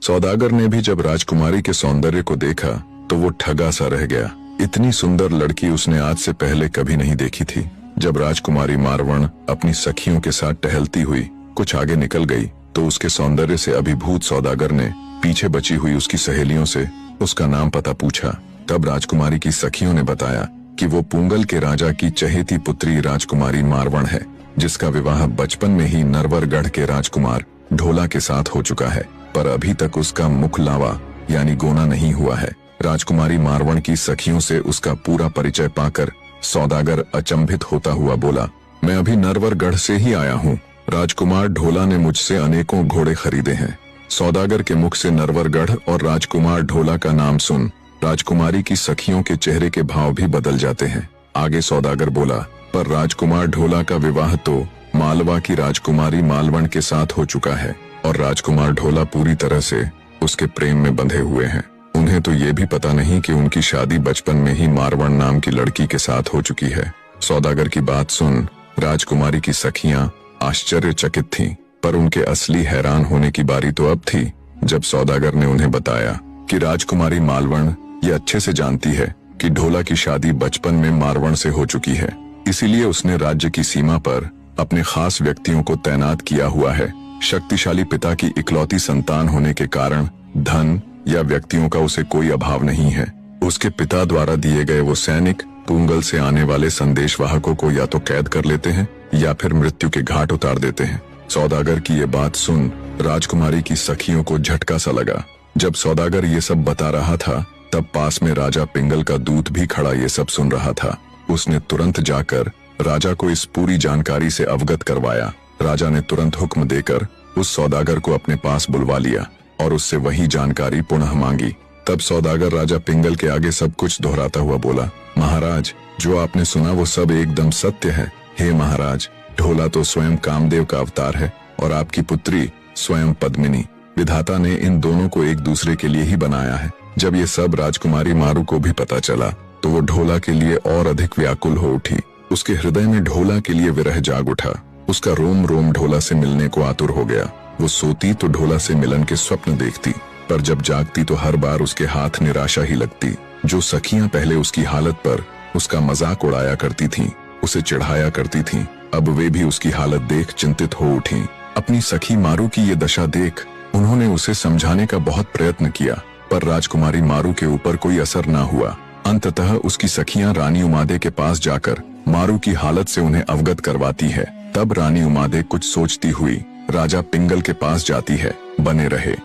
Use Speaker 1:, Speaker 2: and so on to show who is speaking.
Speaker 1: सौदागर ने भी जब राजकुमारी के सौंदर्य को देखा तो वो ठगा सा रह गया। इतनी सुंदर लड़की उसने आज से पहले कभी नहीं देखी थी। जब राजकुमारी मारवण अपनी सखियों के साथ टहलती हुई कुछ आगे निकल गई तो उसके सौंदर्य से अभिभूत सौदागर ने पीछे बची हुई उसकी सहेलियों से उसका नाम पता पूछा। तब राजकुमारी की सखियों ने बताया कि वो पुंगल के राजा की चहेती पुत्री राजकुमारी मारवण है, जिसका विवाह बचपन में ही नरवरगढ़ के राजकुमार ढोला के साथ हो चुका है, पर अभी तक उसका मुखलावा यानी गोना नहीं हुआ है। राजकुमारी मारवण की सखियों से उसका पूरा परिचय पाकर सौदागर अचंभित होता हुआ बोला, मैं अभी नरवरगढ़ से ही आया हूँ। राजकुमार ढोला ने मुझसे अनेकों घोड़े खरीदे हैं। सौदागर के मुख से नरवरगढ़ और राजकुमार ढोला का नाम सुन राजकुमारी की सखियों के चेहरे के भाव भी बदल जाते हैं। आगे सौदागर बोला, पर राजकुमार ढोला का विवाह तो मालवा की राजकुमारी मालवण के साथ हो चुका है और राजकुमार ढोला पूरी तरह से उसके प्रेम में बंधे हुए हैं। उन्हें तो ये भी पता नहीं कि उनकी शादी बचपन में ही मारवण नाम की लड़की के साथ हो चुकी है। सौदागर की बात सुन राजकुमारी की सखियां आश्चर्यचकित थीं, पर उनके असली हैरान होने की बारी तो अब थी जब सौदागर ने उन्हें बताया कि राजकुमारी मालवण ये अच्छे से जानती है कि ढोला की शादी बचपन में मारवण से हो चुकी है, इसीलिए उसने राज्य की सीमा पर अपने खास व्यक्तियों को तैनात किया हुआ है। शक्तिशाली पिता की इकलौती संतान होने के कारण धन या व्यक्तियों का उसे कोई अभाव नहीं है। उसके पिता द्वारा दिए गए वो सैनिक पुंगल से आने वाले संदेशवाहकों को या तो कैद कर लेते हैं या फिर मृत्यु के घाट उतार देते हैं। सौदागर की ये बात सुन राजकुमारी की सखियों को झटका सा लगा। जब सौदागर ये सब बता रहा था तब पास में राजा पिंगल का दूत भी खड़ा ये सब सुन रहा था। उसने तुरंत जाकर राजा को इस पूरी जानकारी से अवगत करवाया। राजा ने तुरंत हुक्म देकर उस सौदागर को अपने पास बुलवा लिया और उससे वही जानकारी पुनः मांगी। तब सौदागर राजा पिंगल के आगे सब कुछ दोहराता हुआ बोला, महाराज, जो आपने सुना वो सब एकदम सत्य है। हे महाराज, ढोला तो स्वयं कामदेव का अवतार है और आपकी पुत्री स्वयं पद्मिनी। विधाता ने इन दोनों को एक दूसरे के लिए ही बनाया है। जब ये सब राजकुमारी मारू को भी पता चला तो वो ढोला के लिए और अधिक व्याकुल हो उठी। उसके हृदय में ढोला के लिए विरह जाग उठा। उसका रोम रोम ढोला से मिलने को आतुर हो गया। वो सोती तो ढोला से मिलन के स्वप्न देखती, पर जब जागती तो हर बार उसके हाथ निराशा ही लगती। जो सखियां पहले उसकी हालत पर उसका मजाक उड़ाया करती थीं, उसे चिढ़ाया करती थीं, अब वे भी उसकी हालत देख चिंतित हो उठी। अपनी सखी मारू की ये दशा देख उन्होंने उसे समझाने का बहुत प्रयत्न किया, पर राजकुमारी मारू के ऊपर कोई असर न हुआ। अंततः उसकी सखियां रानी उमादे के पास जाकर मारू की हालत से उन्हें अवगत करवाती है। तब रानी उमादे कुछ सोचती हुई राजा पिंगल के पास जाती है। बने रहे।